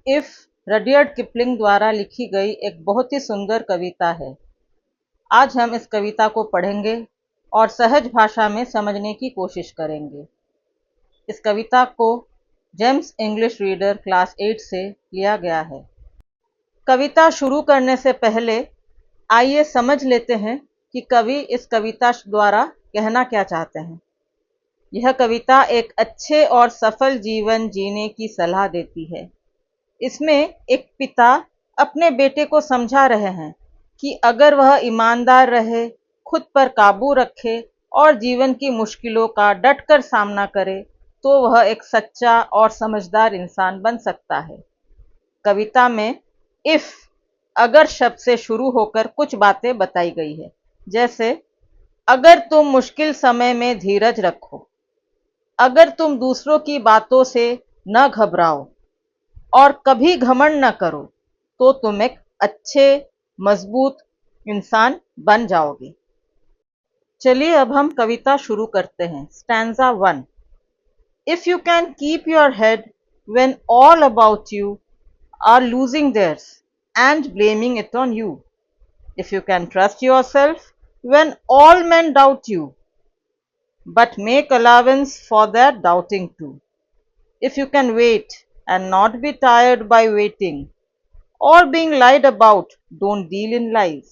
If रडियर्ड Kipling द्वारा लिखी गई एक बहुत ही सुंदर कविता है। आज हम इस कविता को पढ़ेंगे और सहज भाषा में समझने की कोशिश करेंगे। इस कविता को जेम्स इंग्लिश रीडर क्लास 8 से लिया गया है। कविता शुरू करने से पहले आइए समझ लेते हैं कि कवि इस कविता द्वारा कहना क्या चाहते हैं। यह कविता एक अच्छे और सफल जीवन जीने की सलाह देती है। इसमें एक पिता अपने बेटे को समझा रहे हैं कि अगर वह ईमानदार रहे, खुद पर काबू रखे और जीवन की मुश्किलों का डटकर सामना करे, तो वह एक सच्चा और समझदार इंसान बन सकता है। कविता में इफ अगर शब्द से शुरू होकर कुछ बातें बताई गई है, जैसे अगर तुम मुश्किल समय में धीरज रखो, अगर तुम दूसरों की बातों से न घबराओ और कभी घमंड न करो, तो तुम एक अच्छे मजबूत इंसान बन जाओगे। चलिए अब हम कविता शुरू करते हैं। Stanza 1। If you can keep your head when all about you are losing theirs and blaming it on you. If you can trust yourself when all men doubt you, but make allowance for their doubting too. If you can wait and not be tired by waiting, or being lied about, don't deal in lies,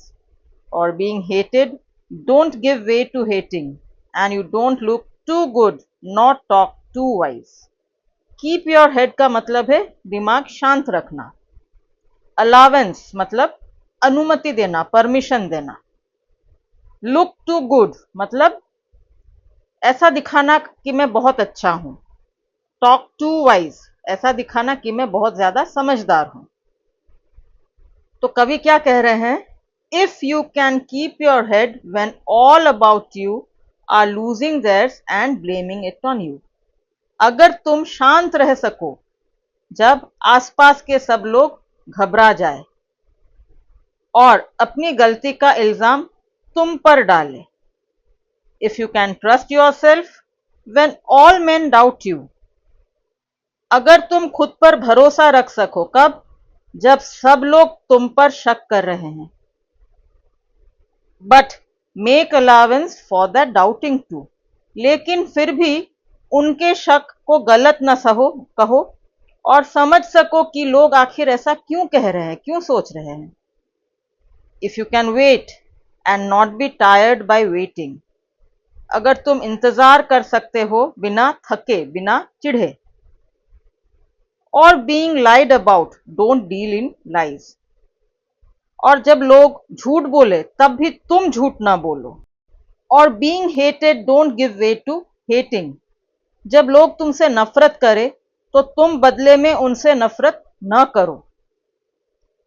or being hated, don't give way to hating, and you don't look too good, not talk too wise. Keep your head का मतलब है दिमाग शांत रखना। Allowance मतलब अनुमति देना, permission देना। लुक टू गुड मतलब ऐसा दिखाना कि मैं बहुत अच्छा हूं। टॉक टू वाइज ऐसा दिखाना कि मैं बहुत ज्यादा समझदार हूं। तो कवि क्या कह रहे हैं? If you can keep your head when all about you are losing theirs and blaming it on you. अगर तुम शांत रह सको जब आसपास के सब लोग घबरा जाए और अपनी गलती का इल्जाम तुम पर डाले। If you can trust your self when all main doubt you. अगर तुम खुद पर भरोसा रख सको, कब? जब सब लोग तुम पर शक कर रहे हैं। But make allowance for the doubting too. लेकिन फिर भी उनके शक को गलत न कहो और समझ सको कि लोग आखिर ऐसा क्यों कह रहे हैं, क्यों सोच रहे हैं। If you can wait and not be tired by waiting. अगर तुम इंतजार कर सकते हो बिना थके, बिना चिढ़े। और being lied about, don't deal in lies. और जब लोग झूठ बोले तब भी तुम झूठ ना बोलो। और being hated, don't give way to hating. जब लोग तुमसे नफरत करे तो तुम बदले में उनसे नफरत न करो।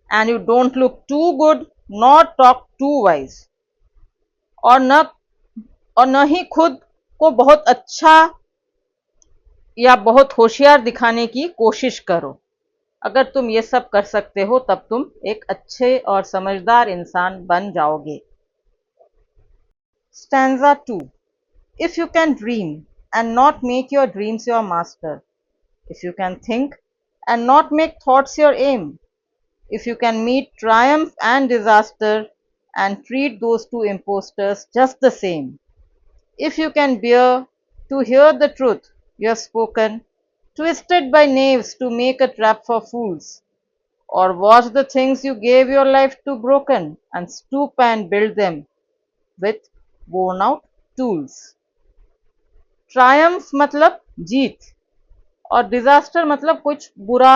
And you don't look too good, not talk too wise. और न ही खुद को बहुत अच्छा या बहुत होशियार दिखाने की कोशिश करो। अगर तुम ये सब कर सकते हो तब तुम एक अच्छे और समझदार इंसान बन जाओगे। Stanza 2। If you can dream and not make your dreams your master, if you can think and not make thoughts your aim, if you can meet triumph and disaster and treat those two impostors just the same, if you can bear to hear the truth you have spoken, twisted by knaves to make a trap for fools, or watch the things you gave your life to broken and stoop and build them with worn out tools. Triumph मतलब जीत और disaster मतलब कुछ बुरा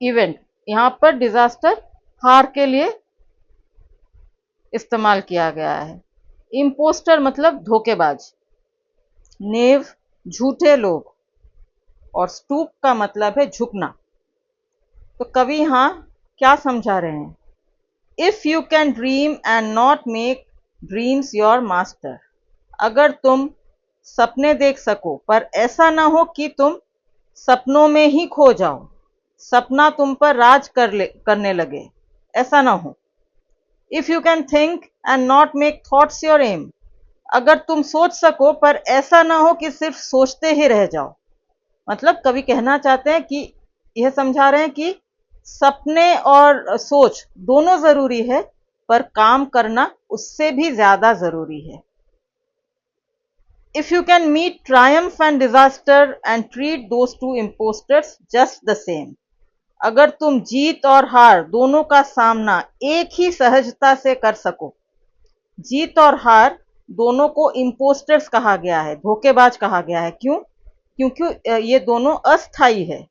event. यहां पर disaster हार के लिए इस्तेमाल किया गया है। इम्पोस्टर मतलब धोखेबाज। नेव झूठे लोग। और स्टूप का मतलब है झुकना। तो कवि यहां क्या समझा रहे हैं? If you can dream and not make dreams your master. अगर तुम सपने देख सको पर ऐसा ना हो कि तुम सपनों में ही खो जाओ, सपना तुम पर राज करने लगे, ऐसा ना हो। If you can think and not make thoughts your aim. अगर तुम सोच सको पर ऐसा ना हो कि सिर्फ सोचते ही रह जाओ। मतलब कवि कहना चाहते हैं कि यह समझा रहे हैं कि सपने और सोच दोनों जरूरी है, पर काम करना उससे भी ज्यादा जरूरी है। If you can meet triumph and disaster and treat those two imposters just the same, अगर तुम जीत और हार दोनों का सामना एक ही सहजता से कर सको। जीत और हार दोनों को इम्पोस्टर्स कहा गया है, धोखेबाज कहा गया है। क्यों? क्योंकि ये दोनों अस्थाई है।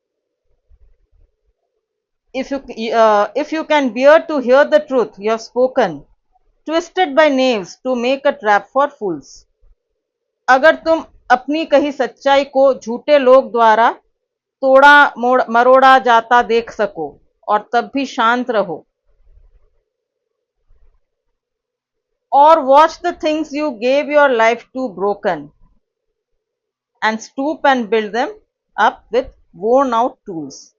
If you can bear to hear the truth you have spoken, twisted by knaves to make a trap for fools, अगर तुम अपनी कही सच्चाई को झूठे लोग द्वारा तोड़ा मरोड़ा जाता देख सको और तब भी शांत रहो। और watch the things you gave your life to broken and stoop and build them up with worn out tools,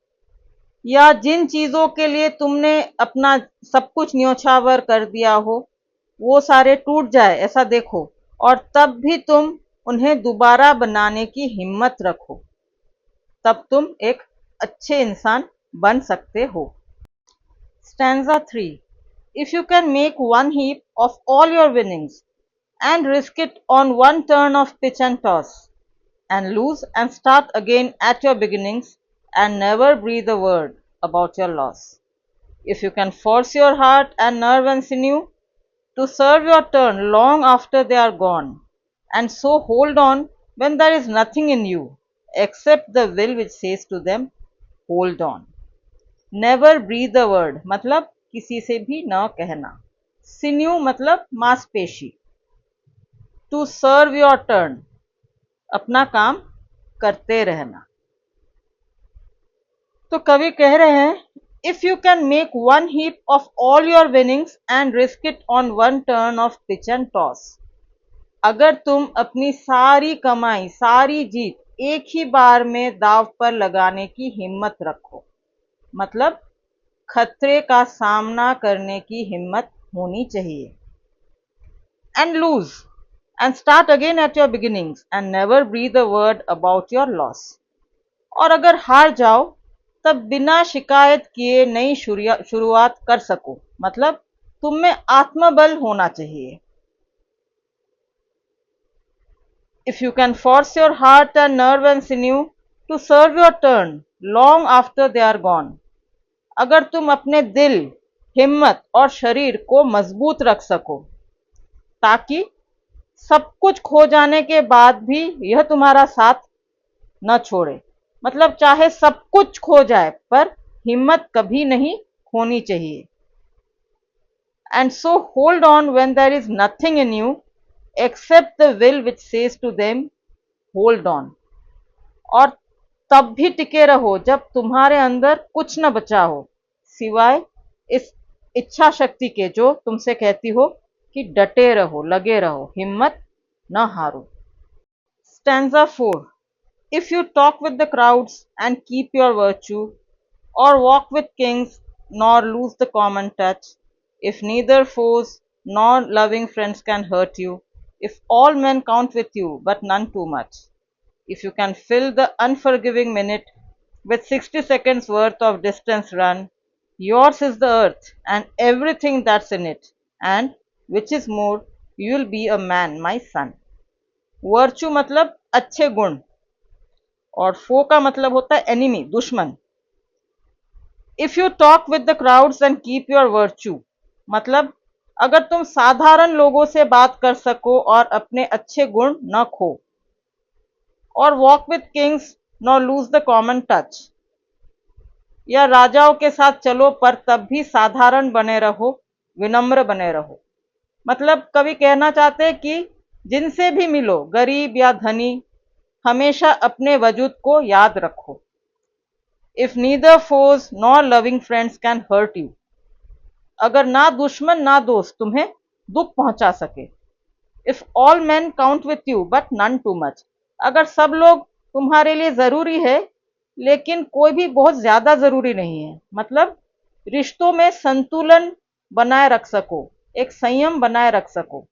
या जिन चीजों के लिए तुमने अपना सब कुछ न्योछावर कर दिया हो वो सारे टूट जाए ऐसा देखो, और तब भी तुम उन्हें दोबारा बनाने की हिम्मत रखो। तब तुम एक अच्छे इंसान बन सकते हो। Stanza 3. If you can make one heap of all your winnings and risk it on one turn of pitch and toss, and lose and start again at your beginnings and never breathe a word about your loss. If you can force your heart and nerve and sinew to serve your turn long after they are gone, and so hold on when there is nothing in you except the will which says to them, hold on. Never breathe a word मतलब किसी से भी न कहना। सिन्यू मतलब मांसपेशी। To serve your turn अपना काम करते रहना। तो कवि कह रहे हैं, if you can make one heap of all your winnings and risk it on one turn off pitch and toss, अगर तुम अपनी सारी कमाई सारी जीत एक ही बार में दाव पर लगाने की हिम्मत रखो, मतलब खतरे का सामना करने की हिम्मत होनी चाहिए। And lose and start again at your beginnings and never breathe a word about your loss, और अगर हार जाओ तब बिना शिकायत किए नई शुरुआत कर सको, मतलब तुम में आत्मबल होना चाहिए। If you can force your heart and nerve and sinew to serve your turn long after they are gone, अगर तुम अपने दिल, हिम्मत और शरीर को मजबूत रख सको ताकि सब कुछ खो जाने के बाद भी यह तुम्हारा साथ न छोड़े, मतलब चाहे सब कुछ खो जाए पर हिम्मत कभी नहीं खोनी चाहिए। And so hold on when there is nothing in you except the will which says to them hold on, और तब भी टिके रहो जब तुम्हारे अंदर कुछ न बचा हो सिवाय इस इच्छा शक्ति के जो तुमसे कहती हो कि डटे रहो, लगे रहो, हिम्मत न हारो। Stanza 4. If you talk with the crowds and keep your virtue, or walk with kings nor lose the common touch, if neither foes nor loving friends can hurt you, if all men count with you but none too much, if you can fill the unforgiving minute with 60 seconds worth of distance run, yours is the earth and everything that's in it, and which is more, you'll be a man, my son. Virtue मतलब अच्छे गुण, और फो का मतलब होता है enemy, दुश्मन। If you talk with the crowds and keep your virtue, मतलब अगर तुम साधारण लोगों से बात कर सको और अपने अच्छे गुण न खो। और walk with Kings not lose the common touch, या राजाओं के साथ चलो पर तब भी साधारण बने रहो, विनम्र बने रहो। मतलब कवि कहना चाहते हैं कि जिनसे भी मिलो, गरीब या धनी, हमेशा अपने वजूद को याद रखो। If neither foes nor loving friends can hurt you, अगर ना दुश्मन ना दोस्त तुम्हें दुख पहुंचा सके। If all men count with you but none too much, अगर सब लोग तुम्हारे लिए जरूरी है लेकिन कोई भी बहुत ज्यादा जरूरी नहीं है, मतलब रिश्तों में संतुलन बनाए रख सको, एक संयम बनाए रख सको।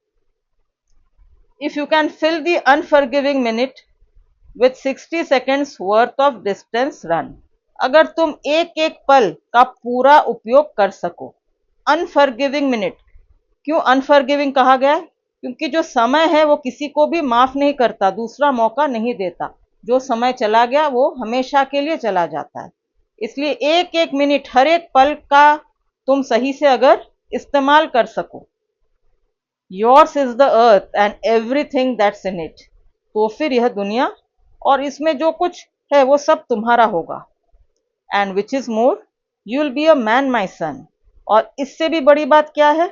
If you can fill the unforgiving minute with 60 seconds worth of distance run, अगर तुम एक एक पल का पूरा उपयोग कर सको। Unforgiving minute. क्यों अनफॉरगिविंग कहा गया है? क्योंकि जो समय है वो किसी को भी माफ नहीं करता, दूसरा मौका नहीं देता। जो समय चला गया वो हमेशा के लिए चला जाता है। इसलिए एक एक मिनट, हर एक पल का तुम सही से अगर इस्तेमाल कर सको। Yours is the earth and everything that's in it. तो फिर यह दुनिया और इसमें जो कुछ है वो सब तुम्हारा होगा। And which is more, you will be a man my son. और इससे भी बड़ी बात क्या है,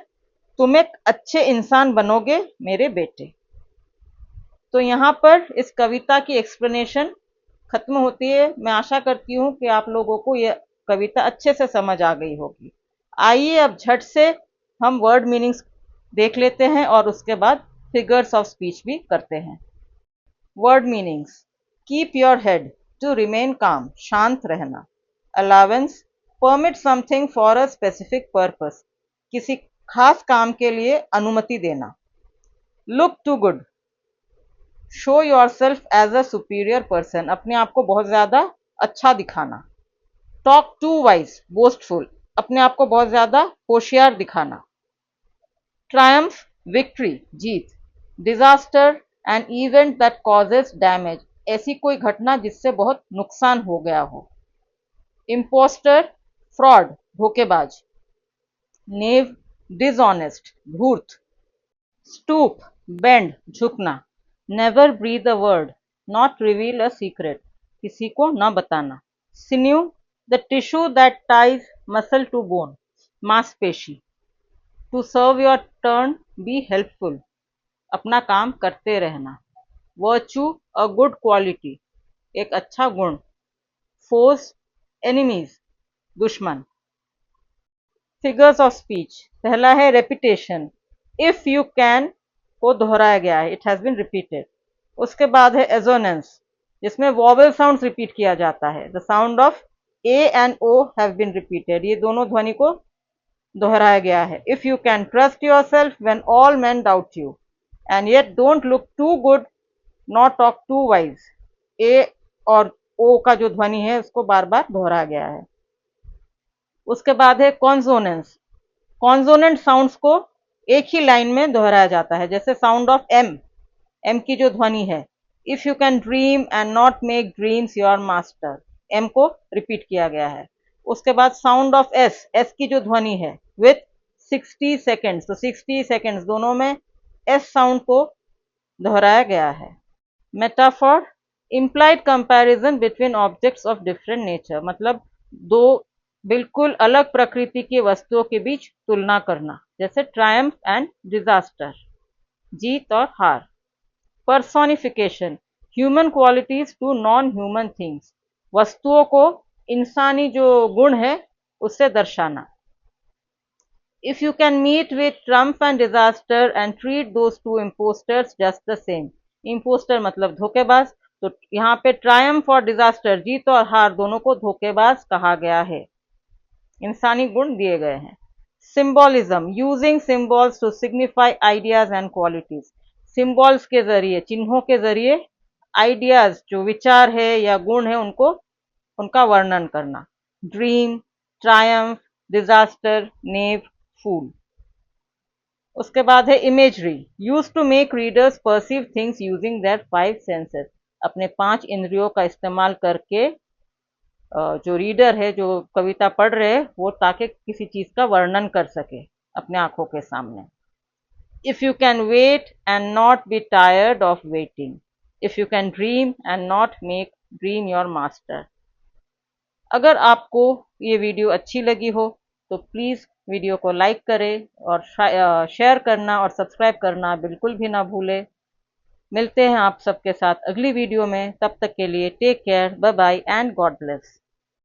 तुम एक अच्छे इंसान बनोगे मेरे बेटे। तो यहाँ पर इस कविता की एक्सप्लेनेशन खत्म होती है। मैं आशा करती हूँ कि आप लोगों को यह कविता अच्छे से समझ आ गई होगी। आइए अब झट से हम वर्ड मीनिंग्स देख लेते हैं और उसके बाद फिगर्स ऑफ स्पीच भी करते हैं। Word meanings. Keep your head, to remain calm, शांत रहना। Allowance, permit something for a specific purpose, किसी खास काम के लिए अनुमति देना। Look too good, show yourself as a superior person, अपने आप को बहुत ज्यादा अच्छा दिखाना। टॉक टू वाइज, बोस्टफुल, अपने आप को बहुत ज्यादा होशियार दिखाना। Triumph, victory, Jeet. Disaster, an event that causes damage, ऐसी कोई घटना जिससे बहुत नुकसान हो गया हो। इम्पोस्टर, फ्रॉड, धोखेबाज। नेव, डिसऑनेस्ट, धूर्त। स्टूप, बेंड, झुकना। Never breathe a word, not reveal a secret, किसी को न बताना। Sinew, the tissue that ties muscle to bone, मांसपेशी। To serve your turn, be helpful, अपना काम करते रहना। वर्च्यू, अ गुड क्वालिटी, एक अच्छा गुण। फोर्स, एनिमीज, दुश्मन। Figures of speech. पहला है रेपिटेशन। इफ यू कैन को दोहराया गया है, इट हैज बीन रिपीटेड। उसके बाद है एजोनेंस, जिसमें वॉवेल साउंड्स रिपीट किया जाता है। The sound of A and O have been repeated, ये दोनों ध्वनि को दोहराया गया है। If you can trust yourself when all man doubt you, and yet don't look too good, not talk too wise. A और O का जो ध्वनि है उसको बार बार दोहराया गया है। उसके बाद है कॉन्सोनेंस। कॉन्सोनेंट साउंड्स को एक ही लाइन में दोहराया जाता है, जैसे साउंड ऑफ एम, एम की जो ध्वनि है। If you can dream and not make dreams your master, M को रिपीट किया गया है। उसके बाद साउंड ऑफ एस, एस की जो ध्वनि है विथ 60 सेकेंड्स, तो 60 सेकेंड्स दोनों में एस साउंड को दोहराया गया है। Metaphor, implied comparison between objects of different nature, मतलब दो बिल्कुल अलग प्रकृति की वस्तुओं के बीच तुलना करना, जैसे ट्रायम्फ एंड डिजास्टर, जीत और हार। Personification, human qualities to non human things, वस्तुओं को इंसानी जो गुण है उससे दर्शाना। If you can meet with triumph and disaster and treat those two impostors just the same, impostor मतलब धोखेबाज, तो यहाँ पे ट्रायम्फ और डिजास्टर, जीत और हार, दोनों को धोखेबाज कहा गया है, इंसानी गुण दिए गए हैं। Symbolism, using symbols to signify ideas and qualities, symbols के जरिए, चिन्हों के जरिए आइडियाज, जो विचार है या गुण है, उनको उनका वर्णन करना। Dream, triumph, disaster, knave, fool. उसके बाद है imagery, use to make readers perceive things using their 5 senses, अपने 5 इंद्रियों का इस्तेमाल करके जो रीडर है, जो कविता पढ़ रहे हैं, वो ताकि किसी चीज का वर्णन कर सके अपने आंखों के सामने। If you can wait and not be tired of waiting, if you can dream and not make dream your master. अगर आपको ये वीडियो अच्छी लगी हो तो प्लीज़ वीडियो को लाइक करें और शेयर करना और सब्सक्राइब करना बिल्कुल भी ना भूलें। मिलते हैं आप सबके साथ अगली वीडियो में, तब तक के लिए take care, bye bye and God bless.